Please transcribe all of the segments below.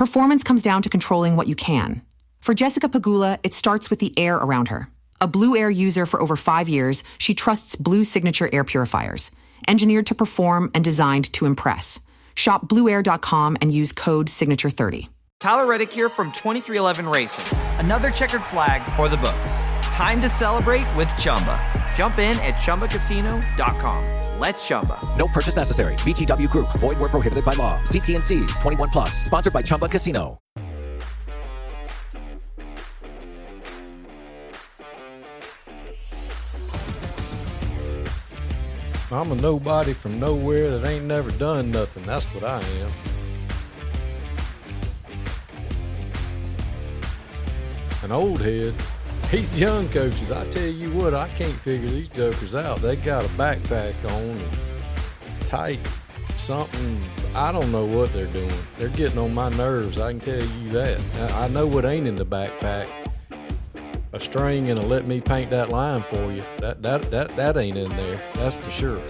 Performance comes down to controlling what you can. For Jessica Pagula, it starts with the air around her. A Blue Air user for over 5 years, she trusts Blue Signature air purifiers, engineered to perform and designed to impress. Shop blueair.com and use code SIGNATURE30. Tyler Reddick here from 2311 Racing. Another checkered flag for the books. Time to celebrate with Chumba. Jump in at ChumbaCasino.com. Let's Chumba. No purchase necessary. VGW Group. Void where prohibited by law. See T&Cs. 21 plus. Sponsored by Chumba Casino. I'm a nobody from nowhere that ain't never done nothing. That's what I am. An old head. These young coaches, I tell you what, I can't figure these jokers out. They got a backpack on and tight something. I don't know what they're doing. They're getting on my nerves, I can tell you that. I know what ain't in the backpack. A string and a let me paint that line for you. That ain't in there. That's for sure.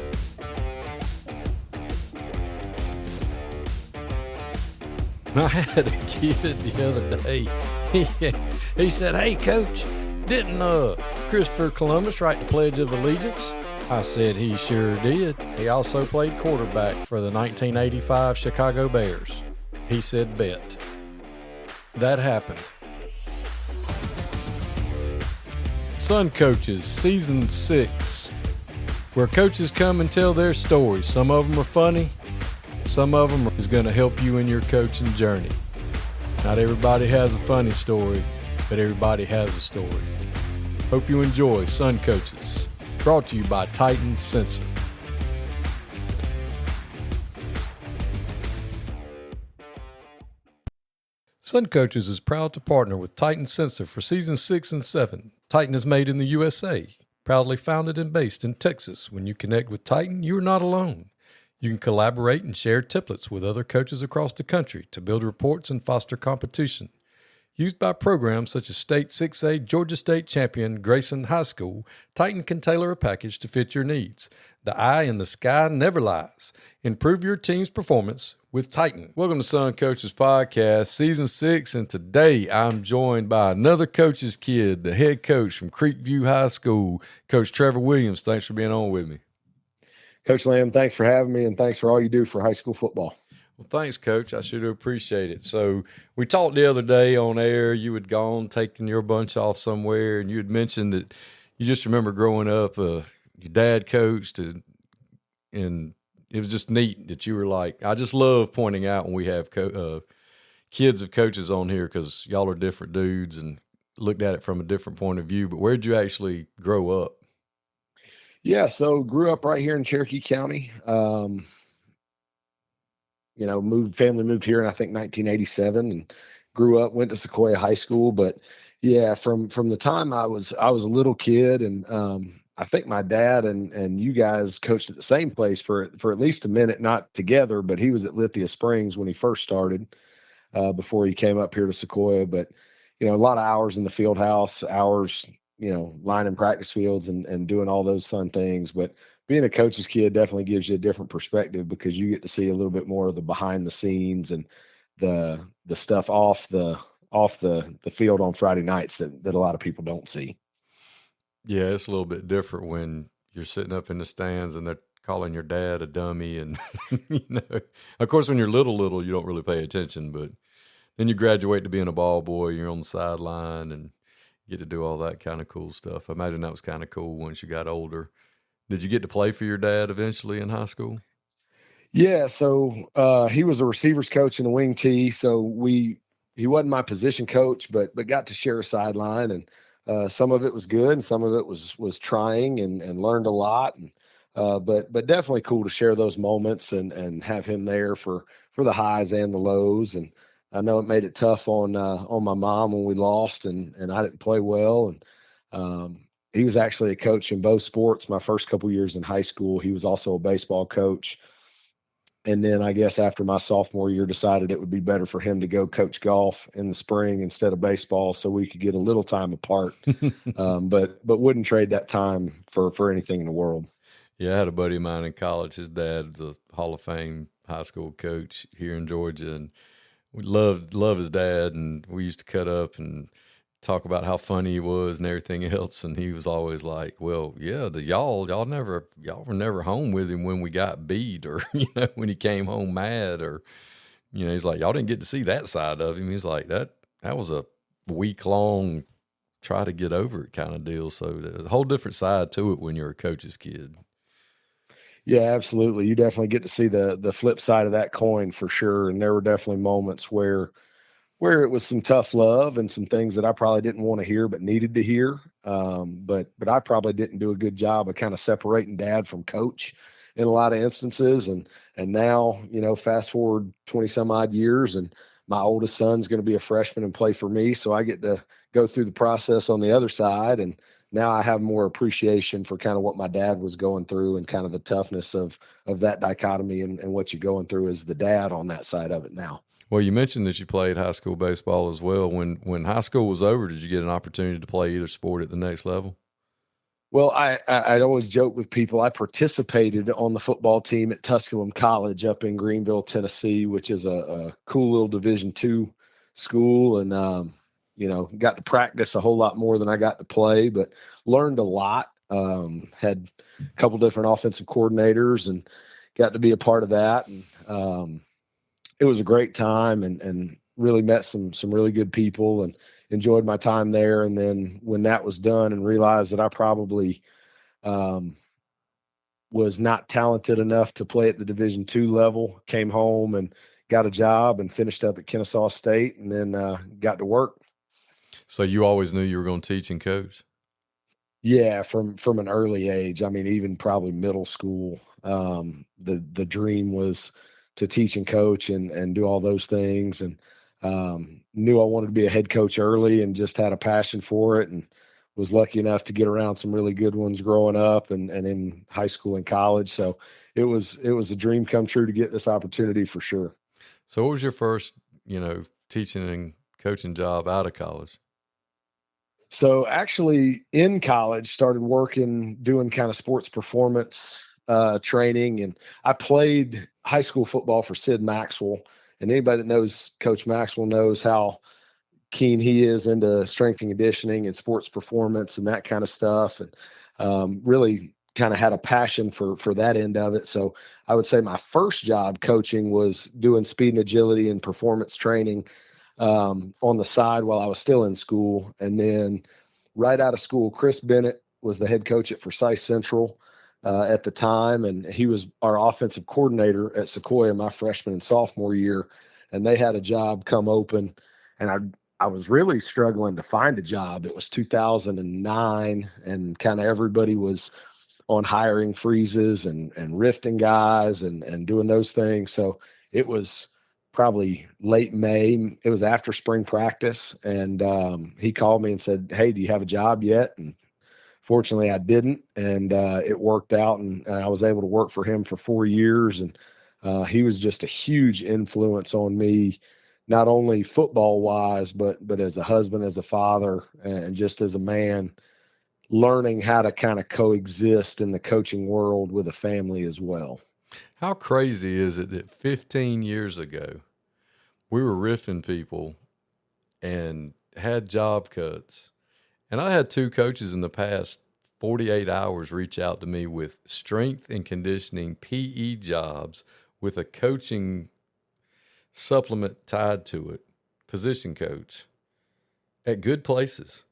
I had a kid the other day. He said, "Hey, Coach, didn't Christopher Columbus write the Pledge of Allegiance?" I said, "He sure did. He also played quarterback for the 1985 Chicago Bears." He said, "Bet." That happened. Sun Coaches, Season 6, where coaches come and tell their stories. Some of them are funny. Some of them is going to help you in your coaching journey. Not everybody has a funny story, but everybody has a story. Hope you enjoy Sun Coaches, brought to you by Titan Sensor. Sun Coaches is proud to partner with Titan Sensor for Seasons 6 and 7. Titan is made in the USA, proudly founded and based in Texas. When you connect with Titan, you are not alone. You can collaborate and share templates with other coaches across the country to build reports and foster competition. Used by programs such as State 6A, Georgia State Champion, Grayson High School, Titan can tailor a package to fit your needs. The eye in the sky never lies. Improve your team's performance with Titan. Welcome to Sun Coaches Podcast, Season 6, and today I'm joined by another coach's kid, the head coach from Creekview High School, Coach Trevor Williams. Thanks for being on with me. Coach Lamb, thanks for having me, and thanks for all you do for high school football. Well, thanks, Coach. I sure do appreciate it. So we talked the other day on air. You had gone, taking your bunch off somewhere, and you had mentioned that you just remember growing up, your dad coached, and it was just neat that you were like, I just love pointing out when we have kids of coaches on here because y'all are different dudes and looked at it from a different point of view. But where did you actually grow up? Yeah, so grew up right here in Cherokee County. Family moved here in, I think, 1987, and grew up, went to Sequoia High School. But yeah, from the time I was a little kid, and I think my dad and you guys coached at the same place for at least a minute, not together, but he was at Lithia Springs when he first started, before he came up here to Sequoia. But, a lot of hours in the field house, hours, lining practice fields and doing all those fun things. But being a coach's kid definitely gives you a different perspective because you get to see a little bit more of the behind the scenes and the stuff off the field on Friday nights that a lot of people don't see. Yeah, it's a little bit different when you're sitting up in the stands and they're calling your dad a dummy. And, of course, when you're little, you don't really pay attention. But then you graduate to being a ball boy, you're on the sideline and get to do all that kind of cool stuff. I imagine that was kind of cool once you got older. Did you get to play for your dad eventually in high school? Yeah, so he was a receivers coach and a wing T. So he wasn't my position coach, but got to share a sideline, and some of it was good, and some of it was trying, and learned a lot. And but definitely cool to share those moments and have him there for the highs and the lows. And I know it made it tough on my mom when we lost, and I didn't play well. And he was actually a coach in both sports. My first couple years in high school, he was also a baseball coach. And then I guess after my sophomore year, decided it would be better for him to go coach golf in the spring instead of baseball, so we could get a little time apart. But wouldn't trade that time for anything in the world. Yeah, I had a buddy of mine in college. His dad's a Hall of Fame high school coach here in Georgia, and we love his dad, and we used to cut up and talk about how funny he was and everything else. And he was always like, well, yeah, y'all were never home with him when we got beat, or, when he came home mad, or, he's like, y'all didn't get to see that side of him. He's like, that was a week long try to get over it kind of deal. So there's a whole different side to it when you're a coach's kid. Yeah, absolutely. You definitely get to see the flip side of that coin for sure. And there were definitely moments where it was some tough love and some things that I probably didn't want to hear but needed to hear. But I probably didn't do a good job of kind of separating dad from coach in a lot of instances. And now, fast forward 20 some odd years, and my oldest son's going to be a freshman and play for me. So I get to go through the process on the other side. And now I have more appreciation for kind of what my dad was going through and kind of the toughness of that dichotomy and what you're going through as the dad on that side of it now. Well, you mentioned that you played high school baseball as well. When high school was over, did you get an opportunity to play either sport at the next level? Well, I'd always joke with people. I participated on the football team at Tusculum College up in Greenville, Tennessee, which is a cool little Division II school. And, got to practice a whole lot more than I got to play, but learned a lot. Had a couple different offensive coordinators and got to be a part of that. And it was a great time and really met some really good people and enjoyed my time there. And then when that was done and realized that I probably was not talented enough to play at the Division II level, came home and got a job and finished up at Kennesaw State, and then got to work. So you always knew you were going to teach and coach? Yeah, from an early age. I mean, even probably middle school, the dream was to teach and coach and do all those things. And knew I wanted to be a head coach early and just had a passion for it, and was lucky enough to get around some really good ones growing up and in high school and college. So it was a dream come true to get this opportunity for sure. So what was your first, teaching and coaching job out of college? So actually in college, started working, doing kind of sports performance training. And I played high school football for Sid Maxwell. And anybody that knows Coach Maxwell knows how keen he is into strength and conditioning and sports performance and that kind of stuff. And really kind of had a passion for that end of it. So I would say my first job coaching was doing speed and agility and performance training on the side while I was still in school. And then right out of school, Chris Bennett was the head coach at Forsyth Central at the time. And he was our offensive coordinator at Sequoia my freshman and sophomore year. And they had a job come open, and I was really struggling to find a job. It was 2009, and kind of everybody was on hiring freezes and rifting guys and doing those things. So it was probably late May. It was after spring practice, and he called me and said, "Hey, do you have a job yet?" And fortunately I didn't, and it worked out, and I was able to work for him for 4 years. And he was just a huge influence on me, not only football wise, but as a husband, as a father, and just as a man, learning how to kind of coexist in the coaching world with a family as well. How crazy is it that 15 years ago we were riffing people and had job cuts? And I had 2 coaches in the past 48 hours reach out to me with strength and conditioning PE jobs with a coaching supplement tied to it, position coach, at good places.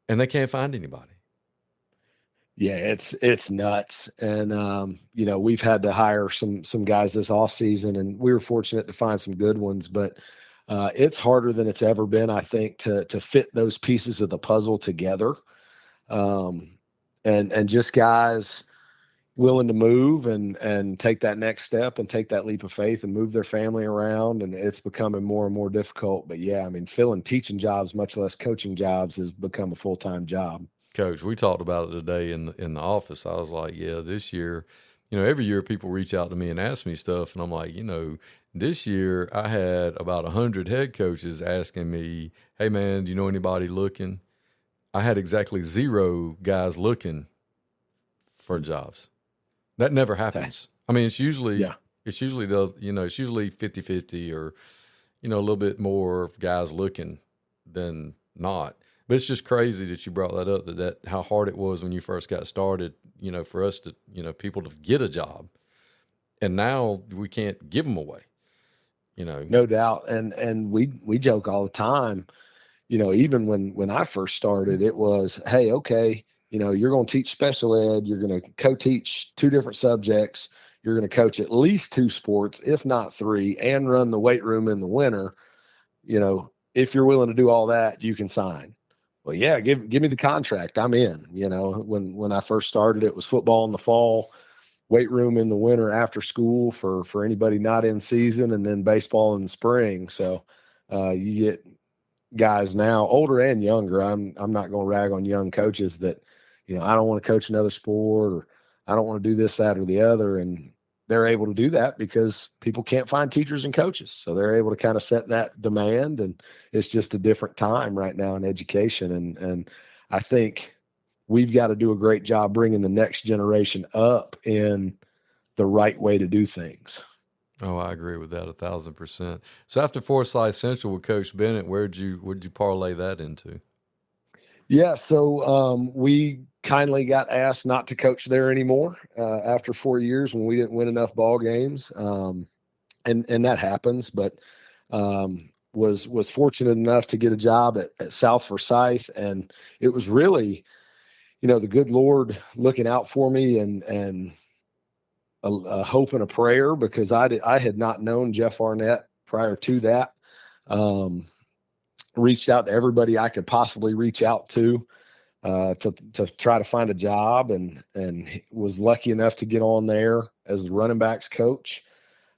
And they can't find anybody. Yeah, it's nuts. And, we've had to hire some guys this off season, and we were fortunate to find some good ones, but it's harder than it's ever been, I think, to fit those pieces of the puzzle together. And just guys willing to move and take that next step and take that leap of faith and move their family around. And it's becoming more and more difficult. But yeah, I mean, filling teaching jobs, much less coaching jobs, has become a full-time job. Coach, we talked about it today in the office. I was like, yeah, this year, every year people reach out to me and ask me stuff. And I'm like, this year I had about 100 head coaches asking me, hey man, do you know anybody looking? I had exactly 0 guys looking for jobs. That never happens. I mean, it's usually 50-50 or a little bit more of guys looking than not. But it's just crazy that you brought that up, that how hard it was when you first got started, for us to, people to get a job. And now we can't give them away, No doubt. And we joke all the time, even when I first started, it was, hey, okay, you're going to teach special ed, you're going to co-teach 2 different subjects, you're going to coach at least 2 sports, if not 3, and run the weight room in the winter. If you're willing to do all that, you can sign. Well, yeah, give me the contract. I'm in. When I first started, it was football in the fall, weight room in the winter after school for anybody not in season, and then baseball in the spring. So you get guys now, older and younger. I'm not going to rag on young coaches that, I don't want to coach another sport, or I don't want to do this, that, or the other. And they're able to do that because people can't find teachers and coaches. So they're able to kind of set that demand, and it's just a different time right now in education. And I think we've got to do a great job bringing the next generation up in the right way to do things. Oh, I agree with that 1,000%. So after Forsyth Central with Coach Bennett, where'd you parlay that into? Yeah, so we kindly got asked not to coach there anymore after 4 years when we didn't win enough ball games, and that happens. But was fortunate enough to get a job at South Forsyth, and it was really, the good Lord looking out for me, and a hope and a prayer, because I had not known Jeff Arnett prior to that. Reached out to everybody I could possibly reach out to try to find a job, and was lucky enough to get on there as the running backs coach.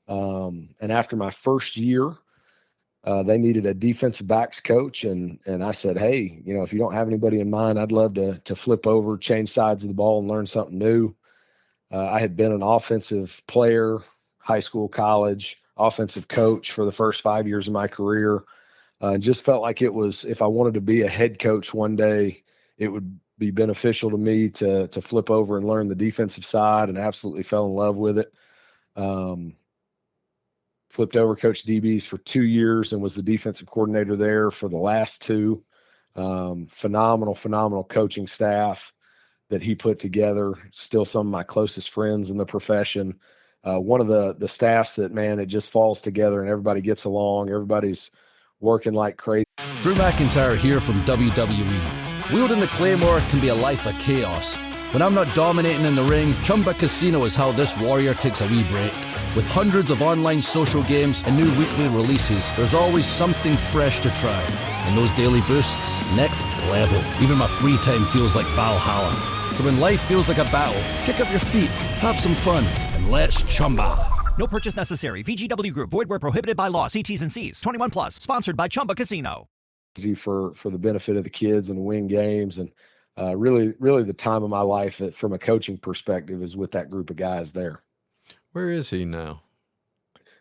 And after my first year, they needed a defensive backs coach, and I said, hey, if you don't have anybody in mind, I'd love to flip over, change sides of the ball, and learn something new. I had been an offensive player, high school, college, offensive coach for the first 5 years of my career. Just felt like it was, if I wanted to be a head coach one day, it would be beneficial to me to flip over and learn the defensive side, and absolutely fell in love with it. Flipped over, coached DBs for 2 years, and was the defensive coordinator there for the last 2. Phenomenal coaching staff that he put together. Still some of my closest friends in the profession. One of the staffs that, man, it just falls together and everybody gets along. Everybody's working like crazy. Drew McIntyre here from WWE. Wielding the Claymore can be a life of chaos. When I'm not dominating in the ring, Chumba Casino is how this warrior takes a wee break. With hundreds of online social games and new weekly releases, there's always something fresh to try. And those daily boosts, next level. Even my free time feels like Valhalla. So when life feels like a battle, kick up your feet, have some fun, and let's Chumba. No purchase necessary. VGW Group. Void where prohibited by law. See T's and C's. 21 plus. Sponsored by Chumba Casino. For the benefit of the kids and to win games, and really the time of my life from a coaching perspective is with that group of guys there. Where is he now?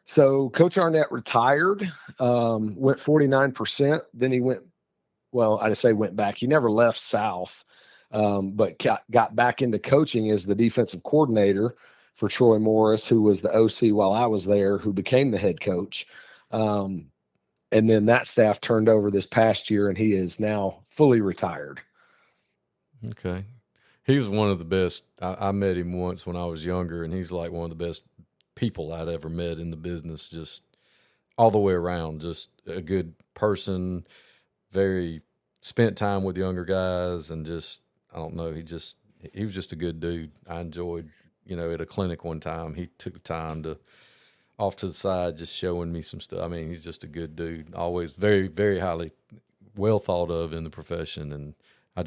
So Coach Arnett retired, went 49%. Then he went back. He never left South, but got back into coaching as the defensive coordinator for Troy Morris, who was the OC while I was there, who became the head coach. And then that staff turned over this past year, and he is now fully retired. Okay. He was one of the best. I met him once when I was younger, and he's like one of the best people I'd ever met in the business, just all the way around. Just a good person, very spent time with younger guys, and just, I don't know, he was just a good dude. I enjoyed, at a clinic one time, he took time to off to the side, just showing me some stuff. I mean, he's just a good dude, always very, very highly well thought of in the profession. And I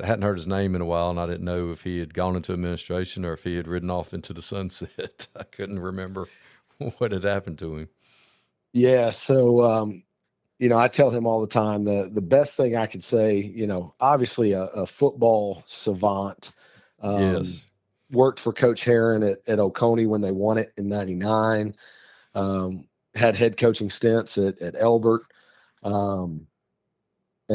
hadn't heard his name in a while, and I didn't know if he had gone into administration or if he had ridden off into the sunset. I couldn't remember what had happened to him. Yeah. So, I tell him all the time, the best thing I could say, obviously a football savant, Yes. Worked for Coach Herron at Oconee when they won it in 99, had head coaching stints at Elbert, and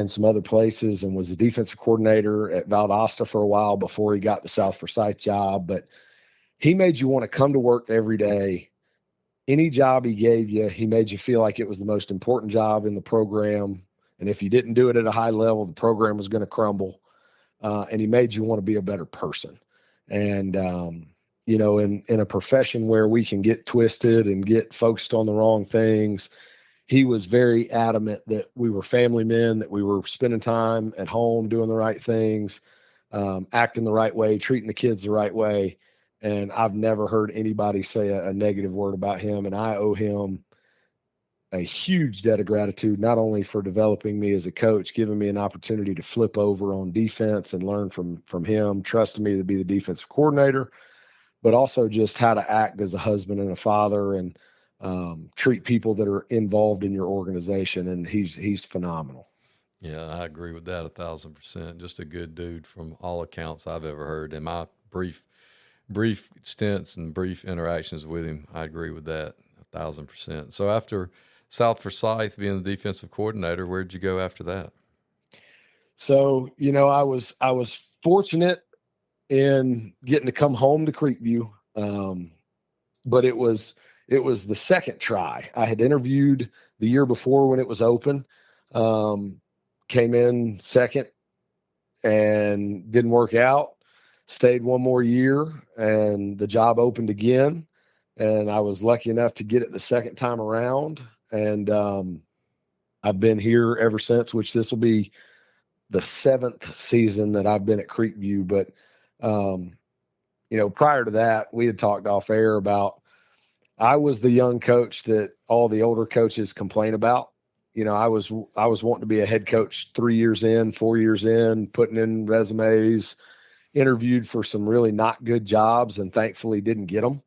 some other places, and was the defensive coordinator at Valdosta for a while before he got the South Forsyth job. But he made you want to come to work every day any job he gave you, he made you feel like it was the most important job in the program. And if you didn't do it at a high level, the program was going to crumble. And he made you want to be a better person. And, in a profession where we can get twisted and get focused on the wrong things, he was very adamant that we were family men, that we were spending time at home, doing the right things, acting the right way, treating the kids the right way. And I've never heard anybody say a negative word about him. And I owe him a huge debt of gratitude, not only for developing me as a coach, giving me an opportunity to flip over on defense and learn from him, trusting me to be the defensive coordinator, but also just how to act as a husband and a father and treat people that are involved in your organization. And he's phenomenal. Yeah, I agree with that 1,000%. Just a good dude from all accounts I've ever heard. In my brief stints and brief interactions with him, I agree with that 1,000%. So after South Forsyth being the defensive coordinator, where'd you go after that? So, I was fortunate in getting to come home to Creekview. But it was the second try. I had interviewed the year before when it was open, came in second and didn't work out, stayed one more year, and the job opened again. And I was lucky enough to get it the second time around. And I've been here ever since, which this will be the 7th season that I've been at Creekview. But, prior to that, we had talked off air about I was the young coach that all the older coaches complain about. I was wanting to be a head coach 3 years in, 4 years in, putting in resumes, interviewed for some really not good jobs, and thankfully didn't get them.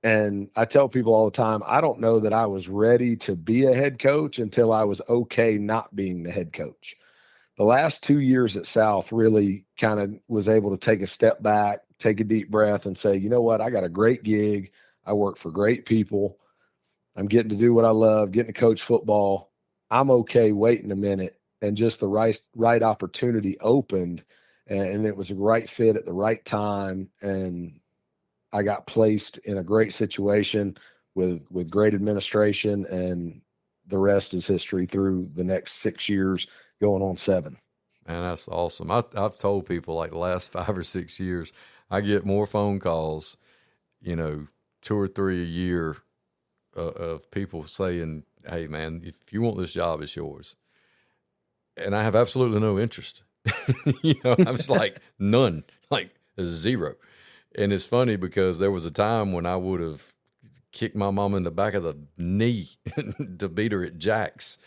And I tell people all the time, I don't know that I was ready to be a head coach until I was okay not being the head coach. The last 2 years at South really kind of was able to take a step back, take a deep breath and say, you know what, I got a great gig. I work for great people. I'm getting to do what I love, getting to coach football. I'm okay waiting a minute. And just the right opportunity opened, and it was a right fit at the right time. And I got placed in a great situation with great administration, and the rest is history through the next 6 years, going on 7. Man, that's awesome. I've told people like the last 5 or 6 years, I get more phone calls, 2 or 3 a year of people saying, hey, man, if you want this job, it's yours. And I have absolutely no interest. I'm just like none, like zero. And it's funny because there was a time when I would have kicked my mom in the back of the knee to beat her at Jack's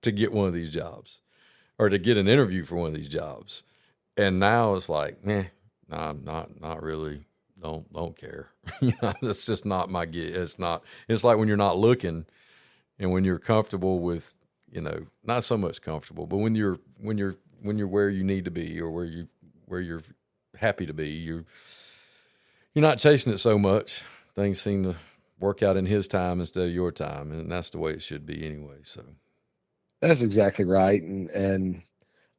to get one of these jobs or to get an interview for one of these jobs. And now it's like, nah, I'm not really, don't care. That's just not my gig. It's like when you're not looking and when you're comfortable with, not so much comfortable, but when you're where you need to be or where you're happy to be, you're not chasing it so much. Things seem to work out in his time instead of your time, and that's the way it should be anyway. So that's exactly right. And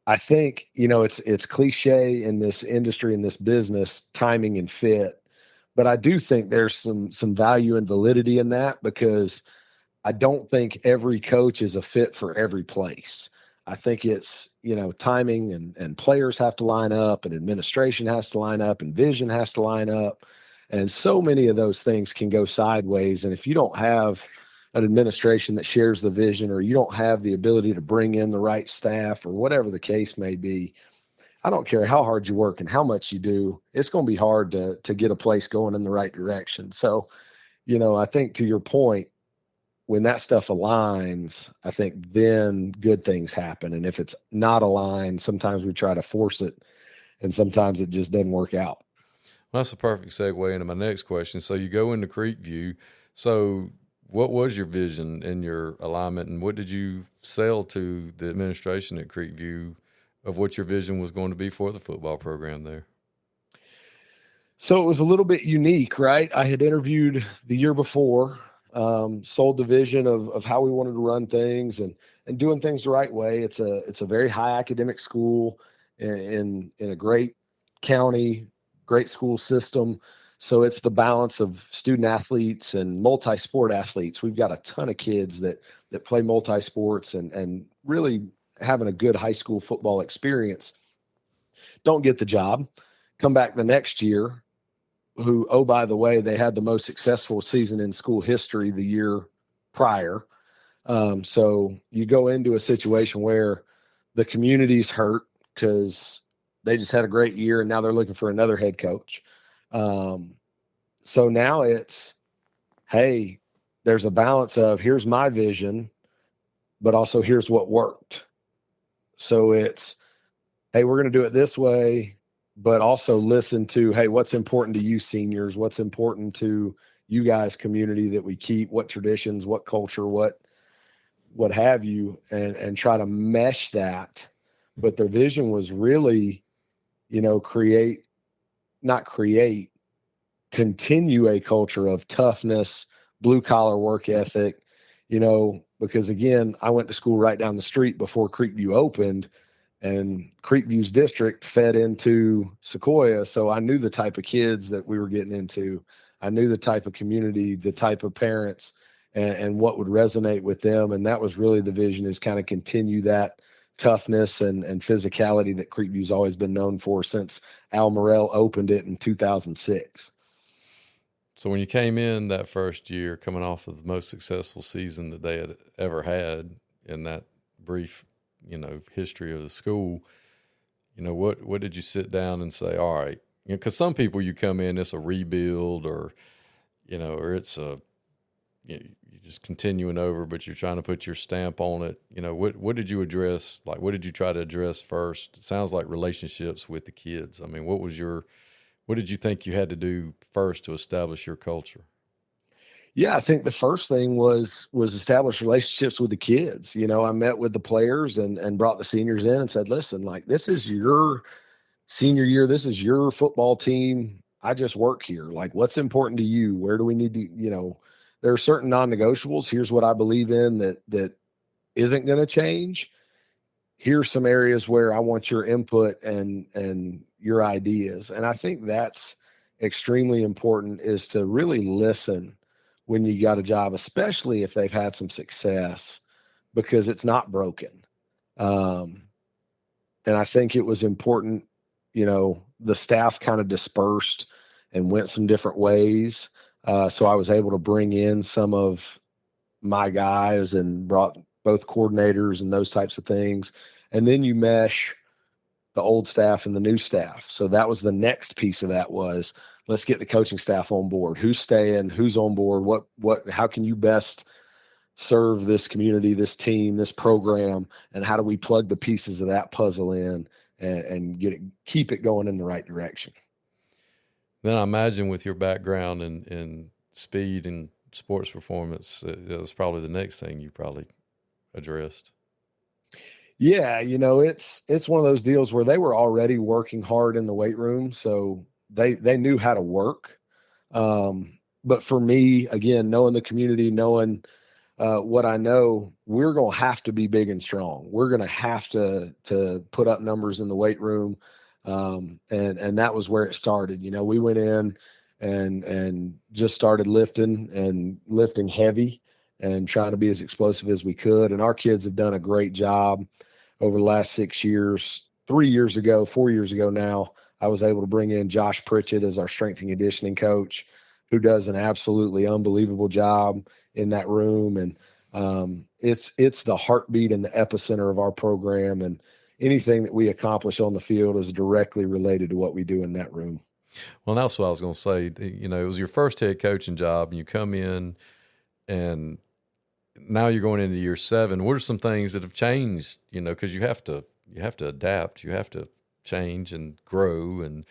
I think, it's cliche in this industry, in this business, timing and fit, but I do think there's some value and validity in that, because I don't think every coach is a fit for every place. I think it's, timing and players have to line up, and administration has to line up, and vision has to line up. And so many of those things can go sideways. And if you don't have an administration that shares the vision, or you don't have the ability to bring in the right staff, or whatever the case may be, I don't care how hard you work and how much you do, it's going to be hard to get a place going in the right direction. So, I think to your point, when that stuff aligns, I think then good things happen. And if it's not aligned, sometimes we try to force it, and sometimes it just doesn't work out. Well, that's a perfect segue into my next question. So you go into Creekview. So what was your vision and your alignment, and what did you sell to the administration at Creekview of what your vision was going to be for the football program there? So it was a little bit unique, right? I had interviewed the year before, sold the vision of how we wanted to run things and doing things the right way. It's a very high academic school in a great county, great school system. So it's the balance of student athletes and multi-sport athletes. We've got a ton of kids that play multi-sports and really having a good high school football experience. Don't get the job, come back the next year, who, oh, by the way, they had the most successful season in school history the year prior. So you go into a situation where the community's hurt because they just had a great year and now they're looking for another head coach. So now it's, hey, there's a balance of here's my vision, but also here's what worked. So it's, hey, we're going to do it this way, but also listen to, hey, what's important to you seniors? What's important to you guys community that we keep? What traditions, what culture, what have you, and try to mesh that. But their vision was really, continue a culture of toughness, blue collar work ethic, because again, I went to school right down the street before Creekview opened, and Creekview's district fed into Sequoia. So I knew the type of kids that we were getting into. I knew the type of community, the type of parents, and what would resonate with them. And that was really the vision, is kind of continue that toughness and physicality that Creekview's always been known for since Al Morrell opened it in 2006. So when you came in that first year, coming off of the most successful season that they had ever had in that brief, history of the school, what did you sit down and say, all right, because some people you come in, it's a rebuild or it's you're just continuing over, but you're trying to put your stamp on it. What did you address? Like, what did you try to address first? It sounds like relationships with the kids. I mean, what did you think you had to do first to establish your culture? Yeah, I think the first thing was establish relationships with the kids. I met with the players and brought the seniors in and said, listen, like, this is your senior year. This is your football team. I just work here. Like, what's important to you? Where do we need to, there are certain non-negotiables. Here's what I believe in that isn't going to change. Here's some areas where I want your input and your ideas. And I think that's extremely important, is to really listen when you got a job, especially if they've had some success, because it's not broken. And I think it was important, the staff kind of dispersed and went some different ways. So I was able to bring in some of my guys and brought both coordinators and those types of things. And then you mesh the old staff and the new staff. So that was the next piece of that, was let's get the coaching staff on board. Who's staying, who's on board, how can you best serve this community, this team, this program, and how do we plug the pieces of that puzzle in and keep it going in the right direction? Then I imagine with your background in speed and sports performance, that was probably the next thing you probably addressed. Yeah, it's one of those deals where they were already working hard in the weight room, so they knew how to work. But for me, again, knowing the community, knowing what I know, we're going to have to be big and strong. We're going to have to put up numbers in the weight room. And that was where it started. We went in and just started lifting heavy and trying to be as explosive as we could. And our kids have done a great job over the last 6 years. 4 years ago now, I was able to bring in Josh Pritchett as our strength and conditioning coach, who does an absolutely unbelievable job in that room. And it's the heartbeat and the epicenter of our program. And anything that we accomplish on the field is directly related to what we do in that room. Well, that's what I was going to say. It was your first head coaching job, and you come in, and now you're going into year 7. What are some things that have changed? Because you have to adapt, you have to change and grow, and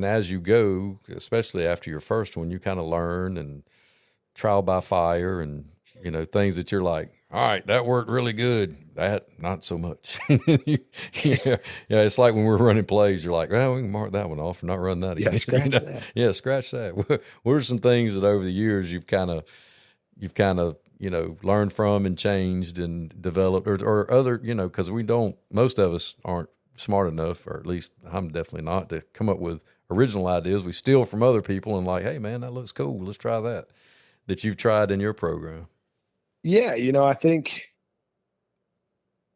as you go, especially after your first one, you kind of learn and trial by fire, and things that you're like, all right, that worked really good. That not so much. Yeah, it's like when we're running plays, you're like, well, we can mark that one off and not run that again. Yeah, scratch that. Yeah, scratch that. What are some things that over the years you've kind of learned from and changed and developed, or other, because most of us aren't smart enough, or at least I'm definitely not, to come up with original ideas. We steal from other people and like, hey, man, that looks cool. Let's try that you've tried in your program. Yeah, I think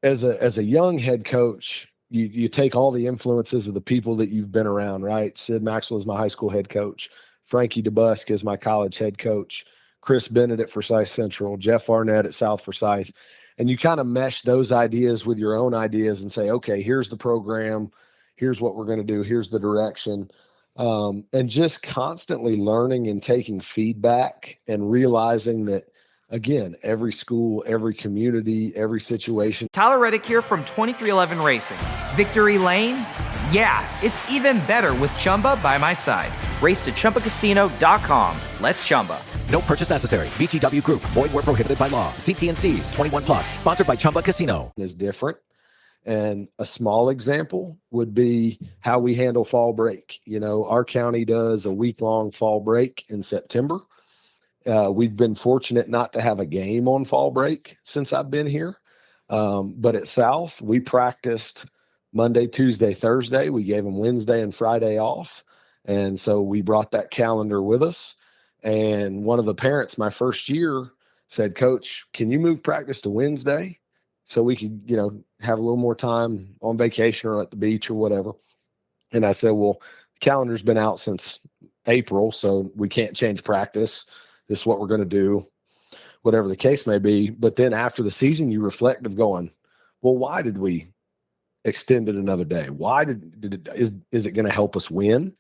as a young head coach, you take all the influences of the people that you've been around, right? Sid Maxwell is my high school head coach. Frankie DeBusk is my college head coach. Chris Bennett at Forsyth Central, Jeff Arnett at South Forsyth. And you kind of mesh those ideas with your own ideas and say, okay, here's the program. Here's what we're going to do. Here's the direction. And just constantly learning and taking feedback and realizing that, again, every school, every community, every situation. Tyler Reddick here from 2311 Racing. Victory Lane? Yeah, it's even better with Chumba by my side. Race to ChumbaCasino.com. Let's Chumba. No purchase necessary. VGW Group. Void where prohibited by law. See T&Cs. 21 plus. Sponsored by Chumba Casino. Is different. And a small example would be how we handle fall break. Our county does a week-long fall break in September. We've been fortunate not to have a game on fall break since I've been here. But at South, we practiced Monday, Tuesday, Thursday. We gave them Wednesday and Friday off. And so we brought that calendar with us. And one of the parents my first year said, Coach, can you move practice to Wednesday so we could, have a little more time on vacation or at the beach or whatever? And I said, well, the calendar's been out since April, so we can't change practice. This is what we're going to do, whatever the case may be. But then after the season, you reflect of going, well, why did we extend it another day? Why is it going to help us win?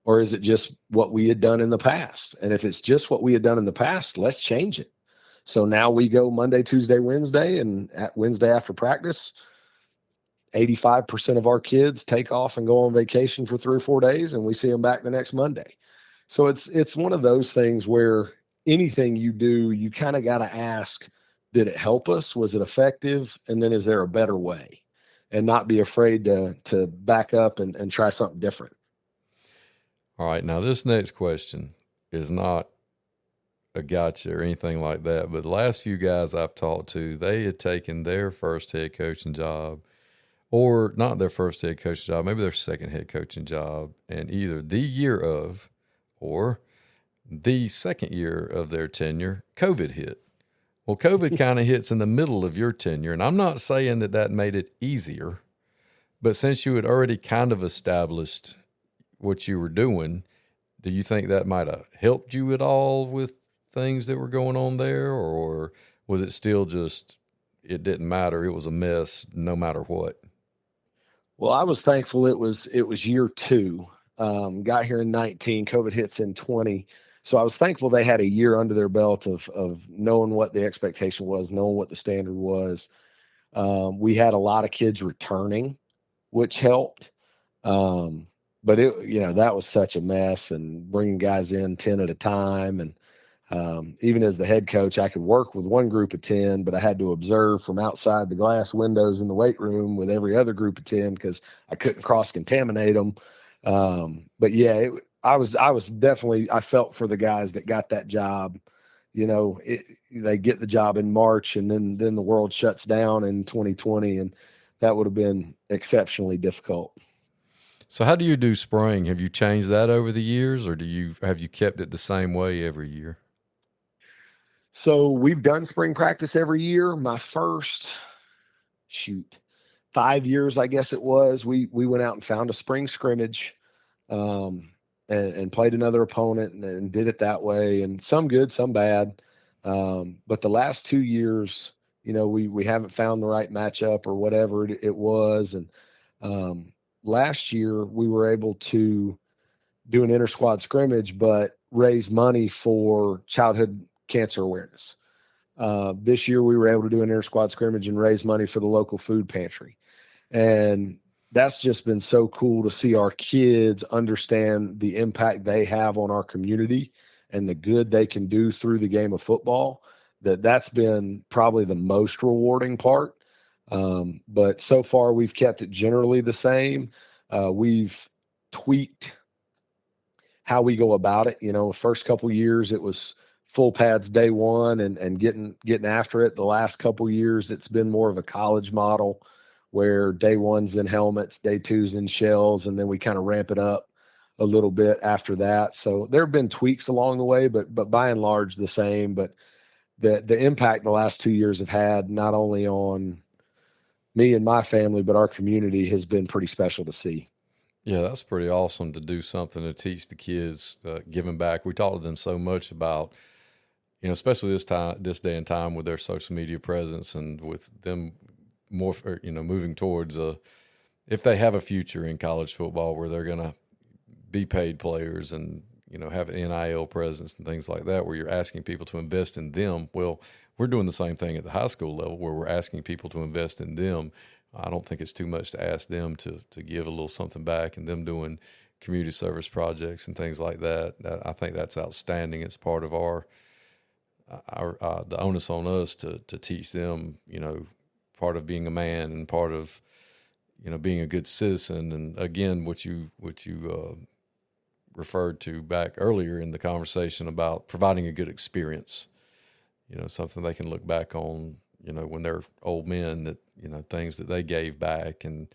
Or is it just what we had done in the past? And if it's just what we had done in the past, let's change it. So now we go Monday, Tuesday, Wednesday, and at Wednesday after practice, 85% of our kids take off and go on vacation for 3 or 4 days, and we see them back the next Monday. So it's one of those things where anything you do, you kind of got to ask, did it help us? Was it effective? And then is there a better way? And not be afraid to back up and try something different. All right, now this next question is not a gotcha or anything like that, but the last few guys I've talked to, they had taken their first head coaching job, or not their first head coaching job, maybe their second head coaching job, and either the year of or the second year of their tenure, COVID hit. Well, COVID kind of hits in the middle of your tenure, and I'm not saying that made it easier, but since you had already kind of established what you were doing, do you think that might have helped you at all with things that were going on there, or was it still just, it didn't matter, it was a mess no matter what? Well, I was thankful it was year 2. Got here in 19, COVID hits in 20. So I was thankful they had a year under their belt of knowing what the expectation was, knowing what the standard was. We had a lot of kids returning, which helped. But that was such a mess, and bringing guys in 10 at a time. And even as the head coach, I could work with one group of 10, but I had to observe from outside the glass windows in the weight room with every other group of 10 because I couldn't cross-contaminate them. But yeah, I was definitely, I felt for the guys that got that job. They get the job in March, and then the world shuts down in 2020, and that would have been exceptionally difficult. So how do you do spring? Have you changed that over the years, or have you kept it the same way every year? So we've done spring practice every year. My first 5 years, I guess it was, we went out and found a spring scrimmage, and played another opponent and did it that way. And some good, some bad. But the last 2 years, we haven't found the right matchup or whatever it was. And, last year we were able to do an inter-squad scrimmage, but raise money for childhood cancer awareness. This year we were able to do an inter-squad scrimmage and raise money for the local food pantry. And that's just been so cool to see our kids understand the impact they have on our community and the good they can do through the game of football. That's been probably the most rewarding part. But so far we've kept it generally the same. We've tweaked how we go about it. The first couple years it was full pads day one and getting after it. The last couple years it's been more of a college model where day one's in helmets, day two's in shells, and then we kind of ramp it up a little bit after that. So there have been tweaks along the way, but by and large the same. But the impact the last 2 years have had, not only on me and my family, but our community, has been pretty special to see. Yeah, that's pretty awesome to do something to teach the kids, giving back. We talk to them so much about, especially this day and time with their social media presence and with them more, moving towards if they have a future in college football where they're going to be paid players and, have an NIL presence and things like that, where you're asking people to invest in them. Well, we're doing the same thing at the high school level where we're asking people to invest in them. I don't think it's too much to ask them to give a little something back, and them doing community service projects and things like that. I think that's outstanding. It's part of our the onus on us to teach them, part of being a man and part of, being a good citizen. And again, what you referred to back earlier in the conversation about providing a good experience, something they can look back on, when they're old men, that, things that they gave back and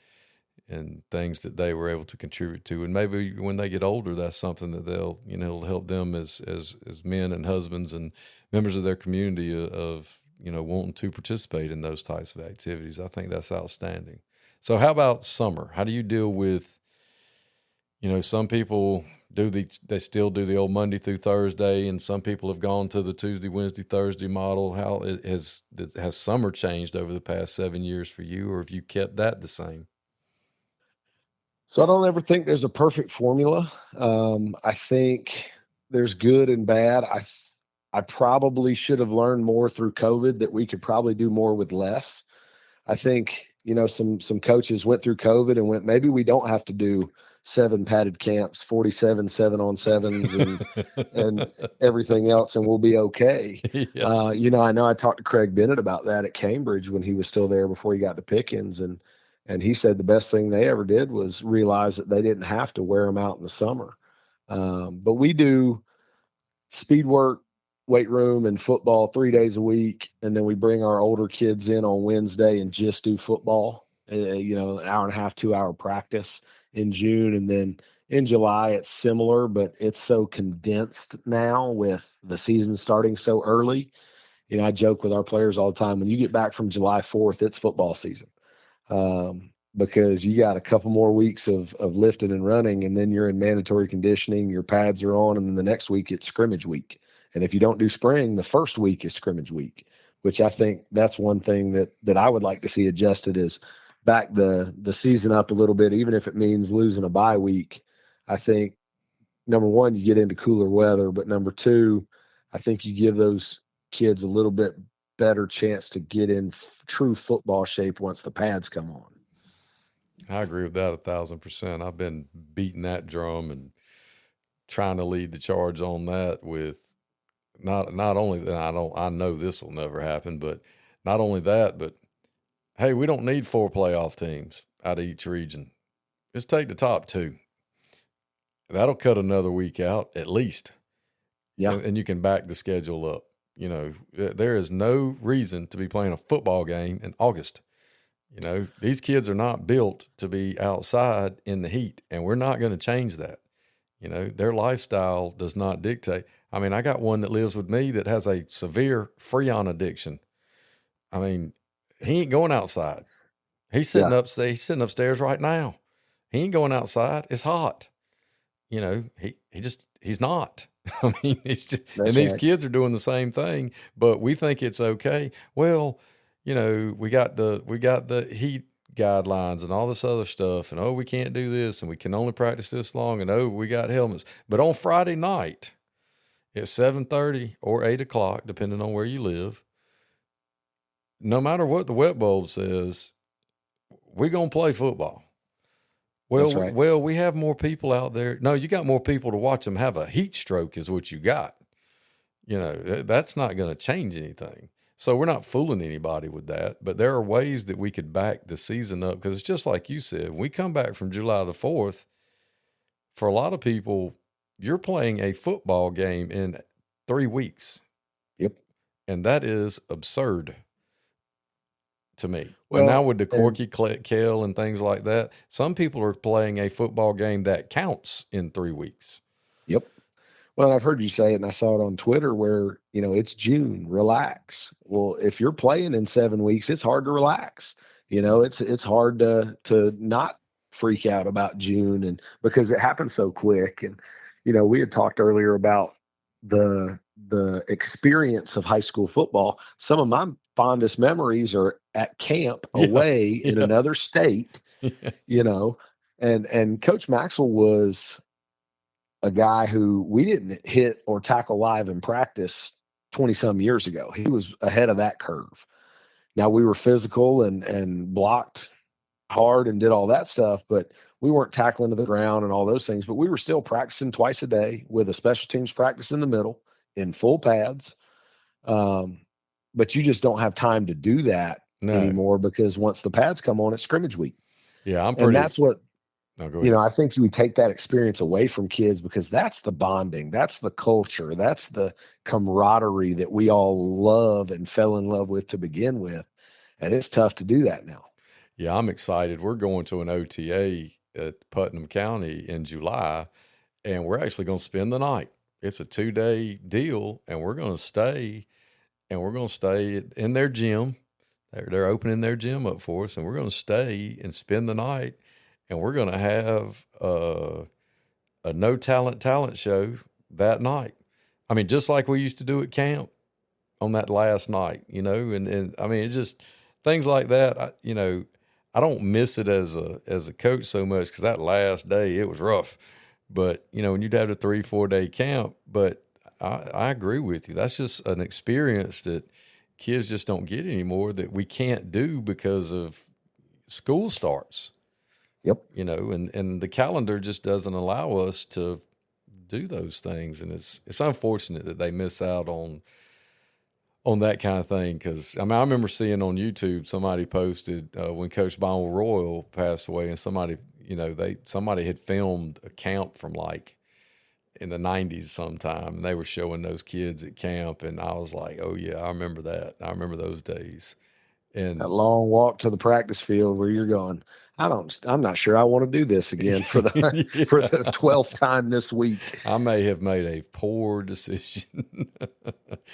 things that they were able to contribute to. And maybe when they get older, that's something that they'll, help them as men and husbands and members of their community of, wanting to participate in those types of activities. I think that's outstanding. So how about summer? How do you deal with, some people they still do the old Monday through Thursday, and some people have gone to the Tuesday, Wednesday, Thursday model. How has summer changed over the past 7 years for you, or have you kept that the same? So I don't ever think there's a perfect formula. I think there's good and bad. I probably should have learned more through COVID that we could probably do more with less. I think, some coaches went through COVID and went, maybe we don't have to do 7 padded camps, 47 7-on-7s and everything else, and we'll be okay. Yeah. I know I talked to Craig Bennett about that at Cambridge when he was still there before he got to Pickens, and he said the best thing they ever did was realize that they didn't have to wear them out in the summer. But we do speed work, weight room, and football 3 days a week, and then we bring our older kids in on Wednesday and just do football. An hour and a half, 2 hour practice in June, and then in July it's similar, but it's so condensed now with the season starting so early. I joke with our players all the time, when you get back from July 4th, it's football season, because you got a couple more weeks of lifting and running, and then you're in mandatory conditioning, your pads are on, and then the next week it's scrimmage week. And if you don't do spring, the first week is scrimmage week, which I think that's one thing that I would like to see adjusted, is back the season up a little bit, even if it means losing a bye week. I think, number one, you get into cooler weather, but number two, I think you give those kids a little bit better chance to get in true football shape once the pads come on. I agree with that 1,000%. I've been beating that drum and trying to lead the charge on that with not only that, I know this will never happen, but not only that, but hey, we don't need 4 playoff teams out of each region. Just take the top 2. That'll cut another week out at least. Yeah. And you can back the schedule up. There is no reason to be playing a football game in August. These kids are not built to be outside in the heat, and we're not going to change that. Their lifestyle does not dictate. I mean, I got one that lives with me that has a severe Freon addiction. I mean, he ain't going outside. He's sitting upstairs. He's sitting upstairs right now. He ain't going outside. It's hot. He's not. I mean, it's just, and these kids are doing the same thing, but we think it's okay. Well, we got the heat guidelines and all this other stuff, and we can't do this, and we can only practice this long, and we got helmets. But on Friday night at 7:30 or 8 o'clock, depending on where you live, no matter what the wet bulb says, we're going to play football. Well, that's right. Well, we have more people out there. No, you got more people to watch them have a heat stroke is what you got. That's not going to change anything. So we're not fooling anybody with that. But there are ways that we could back the season up, because it's just like you said, when we come back from July the 4th, for a lot of people, you're playing a football game in 3 weeks. Yep. And that is absurd to me. Well, and now with the Corky Kell and things like that, some people are playing a football game that counts in 3 weeks. Yep. Well, I've heard you say it, and I saw it on Twitter where, it's June, relax. Well, if you're playing in 7 weeks, it's hard to relax. It's hard to not freak out about June, and because it happens so quick. And, we had talked earlier about the experience of high school football. Some of my fondest memories are at camp away in another state, and Coach Maxwell was a guy who we didn't hit or tackle live in practice 20 some years ago. He was ahead of that curve. Now we were physical and blocked hard and did all that stuff, but we weren't tackling to the ground and all those things, but we were still practicing twice a day with a special teams practice in the middle in full pads. But you just don't have time to do that anymore, because once the pads come on, it's scrimmage week. Yeah. And that's what, no, I think we take that experience away from kids, because that's the bonding, that's the culture, that's the camaraderie that we all love and fell in love with to begin with. And it's tough to do that now. Yeah, I'm excited. We're going to an OTA at Putnam County in July, and we're actually going to spend the night. It's a 2-day deal, and we're going to stay in their gym. They're opening their gym up for us, and we're going to stay and spend the night. And we're going to have a no talent show that night. I mean, just like we used to do at camp on that last night, and I mean, it's just things like that. I don't miss it as a coach so much, because that last day, it was rough. But, when you'd have a 3-4 day camp, but I agree with you. That's just an experience that kids just don't get anymore, that we can't do because of school starts. Yep. And the calendar just doesn't allow us to do those things. And it's unfortunate that they miss out on that kind of thing. Because, I remember seeing on YouTube, somebody posted when Coach Bonwell Royal passed away, and somebody had filmed a camp from like in the 90s sometime, and they were showing those kids at camp. And I was like, oh yeah, I remember that. I remember those days. And that long walk to the practice field where you're going, I'm not sure I want to do this again for the for the 12th time this week. I may have made a poor decision.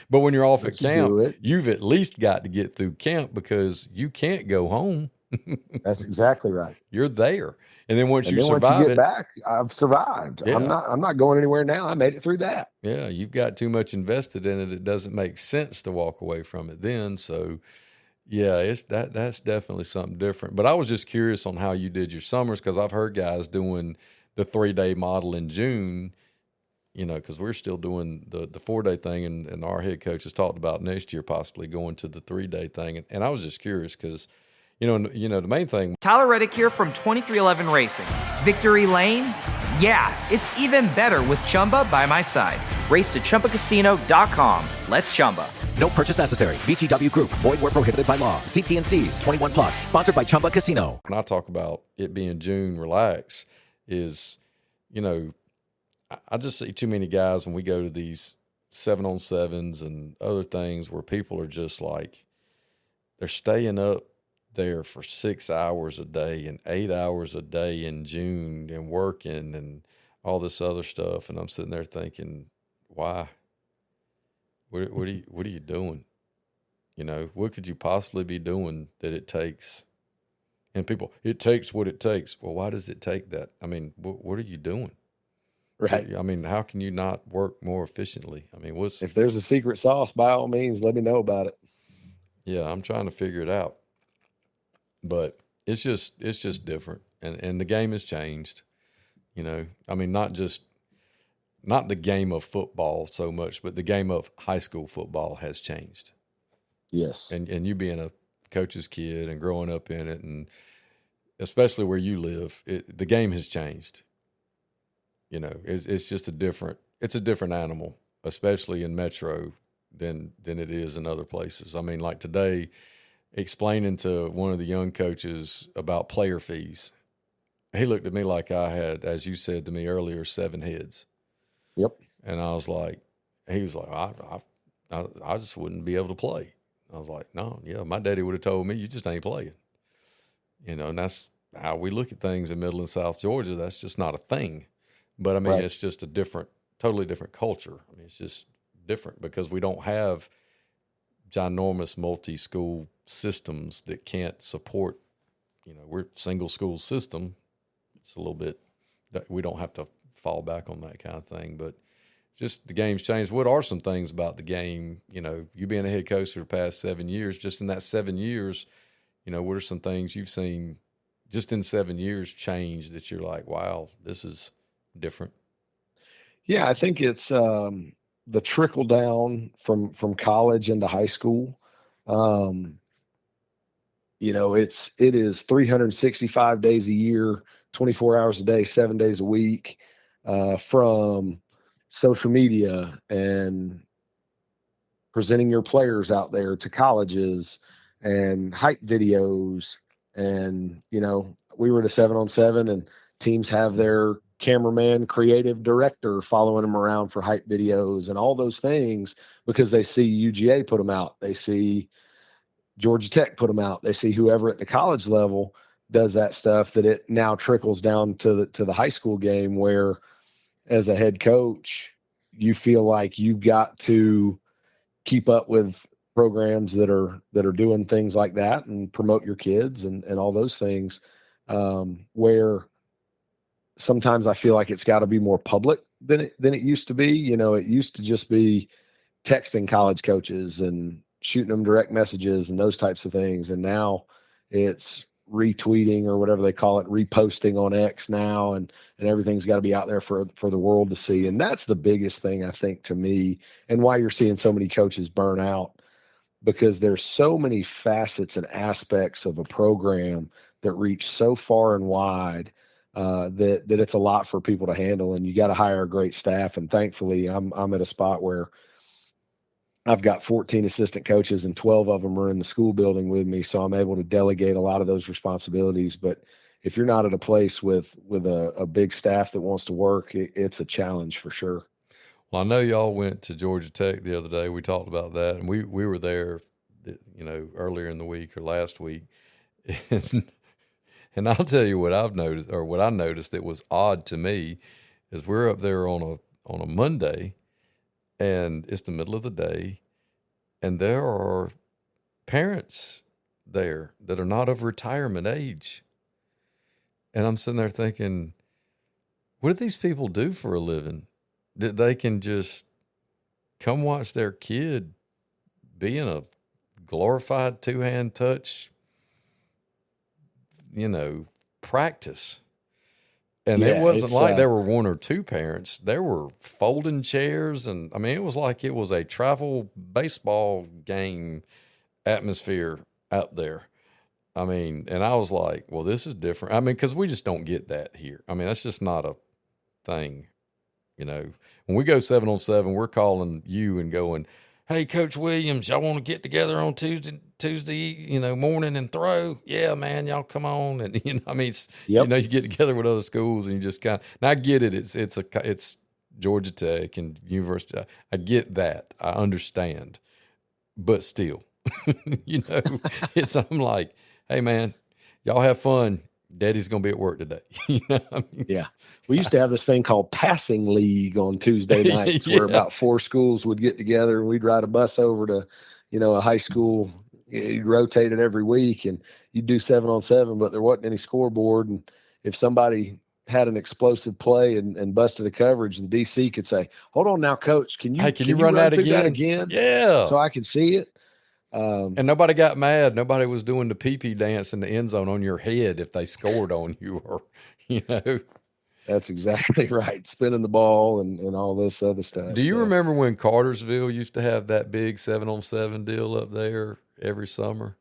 But when you're off at camp, you've at least got to get through camp, because you can't go home. That's exactly right. You're there. And then once you get back, I've survived. Yeah. I'm not going anywhere now. I made it through that. Yeah, you've got too much invested in it. It doesn't make sense to walk away from it then. So yeah, that's definitely something different. But I was just curious on how you did your summers, because I've heard guys doing the 3-day model in June, because we're still doing the 4-day thing, and our head coach has talked about next year possibly going to the 3-day thing. And I was just curious because, the main thing. Tyler Reddick here from 2311 Racing. Victory Lane? Yeah, it's even better with Chumba by my side. Race to ChumbaCasino.com. Let's Chumba. No purchase necessary. VGW Group. Void where prohibited by law. See T&Cs. 21 plus. Sponsored by Chumba Casino. When I talk about it being June, relax, is, I just see too many guys when we go to these 7-on-7s and other things where people are just like, they're staying up there for 6 hours a day and 8 hours a day in June and working and all this other stuff. And I'm sitting there thinking, why? What are you doing? What could you possibly be doing that it takes? And people, it takes what it takes. Well, why does it take that? I mean, what are you doing? Right. I mean, how can you not work more efficiently? I mean, if there's a secret sauce, by all means, let me know about it. Yeah, I'm trying to figure it out. But it's just different. And the game has changed. I mean, not the game of football so much, but the game of high school football has changed. Yes. And you being a coach's kid and growing up in it, and especially where you live, the game has changed. It's just a different animal, especially in Metro than it is in other places. I mean, like today, explaining to one of the young coaches about player fees, he looked at me like I had, as you said to me earlier, 7 heads. Yep. And I was like, he was like, I just wouldn't be able to play. I was like, no, yeah, my daddy would have told me, you just ain't playing. And that's how we look at things in Middle and South Georgia. That's just not a thing. But, I mean, Right. it's just totally different culture. I mean, it's just different because we don't have ginormous multi-school systems that can't support, we're single school system. It's a little bit, we don't have to fall back on that kind of thing. But just the game's changed. What are some things about the game? You being a head coach for the past 7 years, just in that 7 years, what are some things you've seen just in 7 years change that you're like, wow, this is different? Yeah, I think it's the trickle down from college into high school. It is 365 days a year, 24 hours a day, 7 days a week, from social media and presenting your players out there to colleges and hype videos. And, we were at a 7-on-7 and teams have their cameraman, creative director following them around for hype videos and all those things because they see UGA put them out. They see Georgia Tech put them out. They see whoever at the college level does that stuff, that it now trickles down to the high school game where as a head coach, you feel like you've got to keep up with programs that are doing things like that and promote your kids and all those things, where sometimes I feel like it's got to be more public than it used to be. It used to just be texting college coaches and shooting them direct messages and those types of things. And now it's retweeting or whatever they call it, reposting on X now, and everything's got to be out there for the world to see. And that's the biggest thing, I think, to me, and why you're seeing so many coaches burn out, because there's so many facets and aspects of a program that reach so far and wide, that it's a lot for people to handle, and you got to hire a great staff. And thankfully I'm at a spot where I've got 14 assistant coaches and 12 of them are in the school building with me. So I'm able to delegate a lot of those responsibilities. But if you're not at a place with a big staff that wants to work, it's a challenge for sure. Well, I know y'all went to Georgia Tech the other day. We talked about that, and we were there, earlier in the week or last week. And I'll tell you what I've noticed, or what I noticed that was odd to me, is we're up there on a Monday, and it's the middle of the day, and there are parents there that are not of retirement age. And I'm sitting there thinking, what do these people do for a living that they can just come watch their kid be in a glorified two-hand touch, practice? And it wasn't like there were one or two parents. There were folding chairs, and it was like it was a travel baseball game atmosphere out there. And I was like, well, this is different. Because we just don't get that here. That's just not a thing. When we go 7-on-7, we're calling you and going, hey, Coach Williams, y'all want to get together on Tuesday, morning and throw? Yeah, man, y'all come on. And, you get together with other schools and you just kind of, and I get it. It's Georgia Tech and University. I get that. I understand. But still, I'm like, hey, man, y'all have fun. Daddy's going to be at work today. Yeah. We used to have this thing called passing league on Tuesday nights where about 4 schools would get together and we'd ride a bus over to, a high school. You'd rotate it every week and you'd do 7-on-7, but there wasn't any scoreboard. And if somebody had an explosive play and busted a coverage, the DC could say, hold on now, coach, can you run that again? Yeah. So I can see it. And nobody got mad. Nobody was doing the pee-pee dance in the end zone on your head if they scored on you, or, That's exactly right. Spinning the ball and all this other stuff. Do you remember when Cartersville used to have that big 7-on-7 deal up there every summer?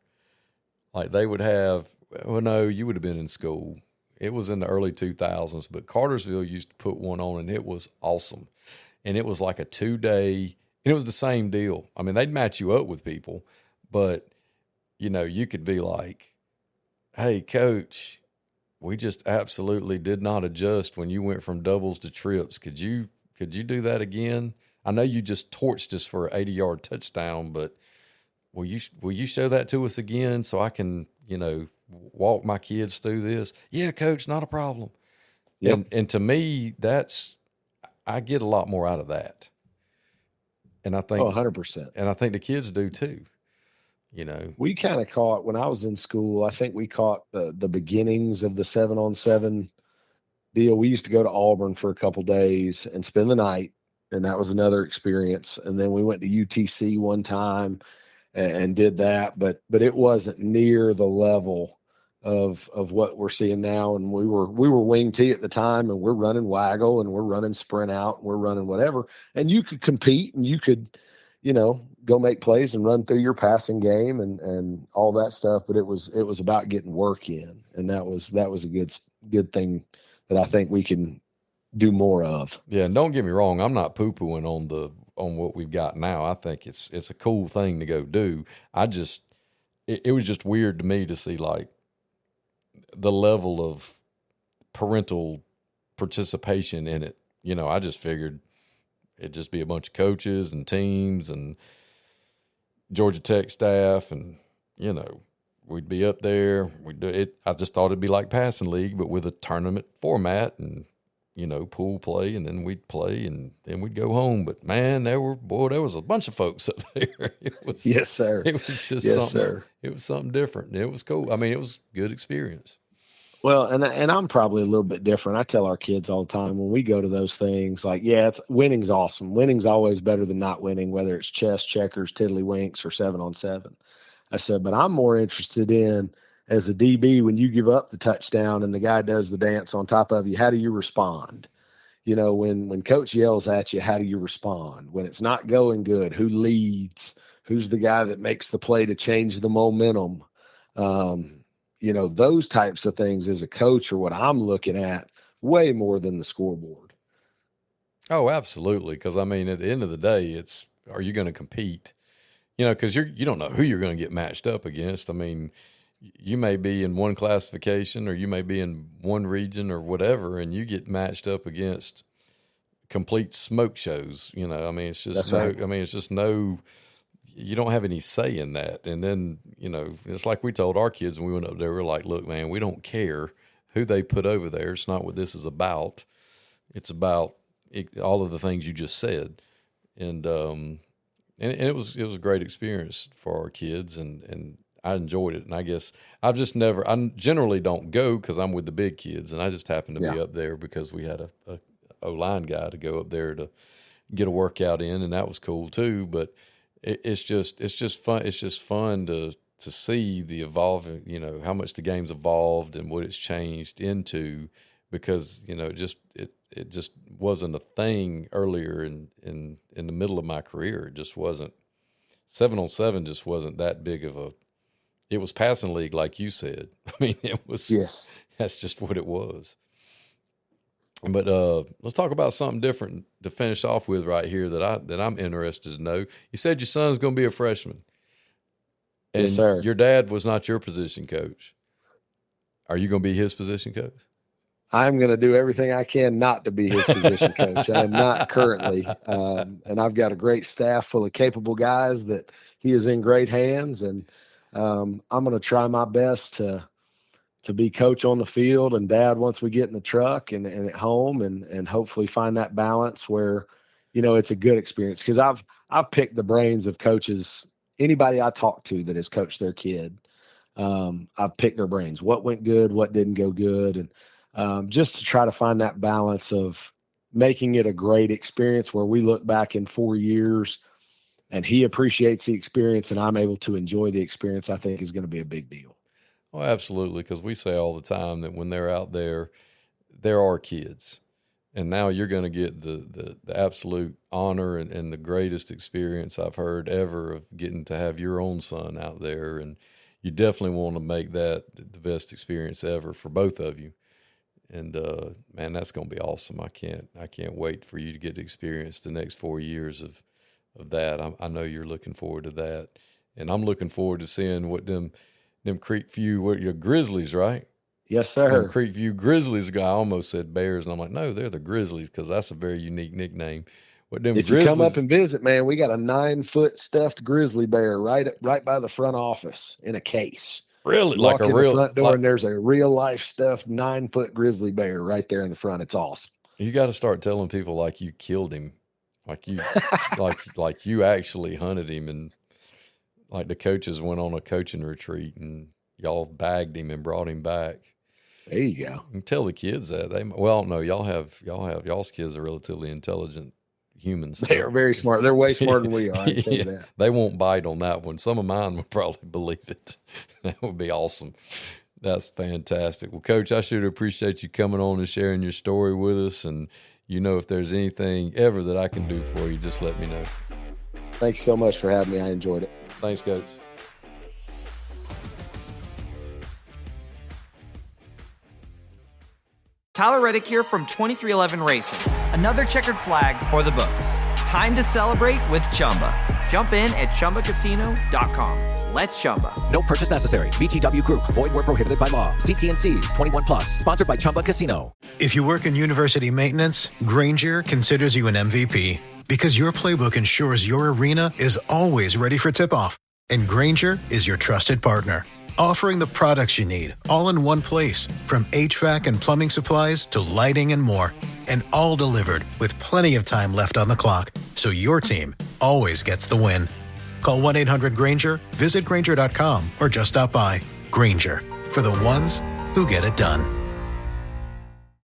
Like they would have, well, no, you would have been in school. It was in the early 2000s, but Cartersville used to put one on and it was awesome. And it was like a 2-day, and it was the same deal. They'd match you up with people, but, you could be like, hey, coach, we just absolutely did not adjust when you went from doubles to trips. Could you do that again? I know you just torched us for an 80-yard touchdown, but will you show that to us again so I can, walk my kids through this? Yeah, coach, not a problem. Yep. And to me, I get a lot more out of that. And I think 100%. And I think the kids do too. We kind of caught, when I was in school, I think we caught the beginnings of the 7-on-7 deal. We used to go to Auburn for a couple days and spend the night, and that was another experience. And then we went to UTC one time and did that, but it wasn't near the level of what we're seeing now. And we were wing T at the time, and we're running waggle, and we're running sprint out, and we're running whatever. And you could compete, and you could, go make plays and run through your passing game and all that stuff. But it was about getting work in, and that was a good thing that I think we can do more of. Yeah, and don't get me wrong, I'm not poo-pooing on what we've got now. I think it's a cool thing to go do. It was just weird to me to see like the level of parental participation in it. I just figured it'd just be a bunch of coaches and teams and Georgia Tech staff, and we'd be up there. We'd do it. I just thought it'd be like passing league, but with a tournament format and pool play, and then we'd play, and then we'd go home. But man, there was a bunch of folks up there. It was yes, sir. It was just yes, something. Sir. It was something different. It was cool. I mean, it was a good experience. Well, and I'm probably a little bit different. I tell our kids all the time when we go to those things, like, winning's awesome. Winning's always better than not winning, whether it's chess, checkers, tiddlywinks, or 7-on-7. I said, but I'm more interested in, as a DB, when you give up the touchdown and the guy does the dance on top of you, how do you respond? When coach yells at you, how do you respond? When it's not going good, who leads? Who's the guy that makes the play to change the momentum? Those types of things as a coach are what I'm looking at way more than the scoreboard. Oh, absolutely. Because, I mean, at the end of the day, are you going to compete? Because you don't know who you're going to get matched up against. I mean, you may be in one classification or you may be in one region or whatever, and you get matched up against complete smoke shows. I mean, it's just right. I mean, it's just you don't have any say in that. And then, it's like we told our kids when we went up there, we're like, look, man, we don't care who they put over there. It's not what this is about. It's about all of the things you just said. And it was a great experience for our kids, and I enjoyed it. And I guess I generally don't go because I'm with the big kids, and I just happened to be up there because we had a O-line guy to go up there to get a workout in, and that was cool too. But it's just fun. It's just fun to see the evolving, how much the game's evolved and what it's changed into, because, it just wasn't a thing earlier in the middle of my career. It just wasn't. 7-on-7 just wasn't that big of it was passing league, like you said. I mean, it was, yes, that's just what it was. But let's talk about something different to finish off with right here that I'm interested to know. You said your son's going to be a freshman. And yes, sir. Your dad was not your position coach. Are you going to be his position coach? I'm going to do everything I can not to be his position coach. I am not currently. And I've got a great staff full of capable guys that he is in great hands. And I'm going to try my best to be coach on the field and dad once we get in the truck and at home, and hopefully find that balance where, it's a good experience. Because I've picked the brains of coaches, anybody I talk to that has coached their kid. I've picked their brains, what went good, what didn't go good. And just to try to find that balance of making it a great experience where we look back in 4 years and he appreciates the experience and I'm able to enjoy the experience, I think is going to be a big deal. Oh, absolutely. Because we say all the time that when they're out there, there are kids. And now you're going to get the absolute honor and the greatest experience I've heard ever of getting to have your own son out there. And you definitely want to make that the best experience ever for both of you. And man, that's going to be awesome. I can't wait for you to get to experience the next 4 years of that. I know you're looking forward to that, and I'm looking forward to seeing what them Creekview, what your Grizzlies, right? Yes, sir. Them Creekview Grizzlies. I almost said Bears, and I'm like, no, they're the Grizzlies because that's a very unique nickname. What them If you come up Grizzlies- and visit, man, we got a 9-foot stuffed grizzly bear right by the front office in a case. really You like walk a in real the front door like- and there's a real life stuffed 9-foot grizzly bear right there in the front. It's awesome. You got to start telling people like you killed him, like you like you actually hunted him, and like the coaches went on a coaching retreat and y'all bagged him and brought him back. There you go. You can tell the kids that no, y'all's kids are relatively intelligent humans. They are very smart. They're way smarter than we are. I can tell you that. They won't bite on that one. Some of mine would probably believe it. That would be awesome. That's fantastic. Well, Coach, I sure appreciate you coming on and sharing your story with us. And if there's anything ever that I can do for you, just let me know. Thanks so much for having me. I enjoyed it. Thanks, Coach. Tyler Reddick here from 2311 Racing. Another checkered flag for the books. Time to celebrate with Chumba. Jump in at ChumbaCasino.com. Let's Chumba. No purchase necessary. VGW Group. Void where prohibited by law. See T&Cs. 21 plus. Sponsored by Chumba Casino. If you work in university maintenance, Grainger considers you an MVP because your playbook ensures your arena is always ready for tip-off. And Grainger is your trusted partner, offering the products you need all in one place, from HVAC and plumbing supplies to lighting and more. And all delivered with plenty of time left on the clock, so your team always gets the win. Call 1-800-GRAINGER, visit Grainger.com, or just stop by. Grainger, for the ones who get it done.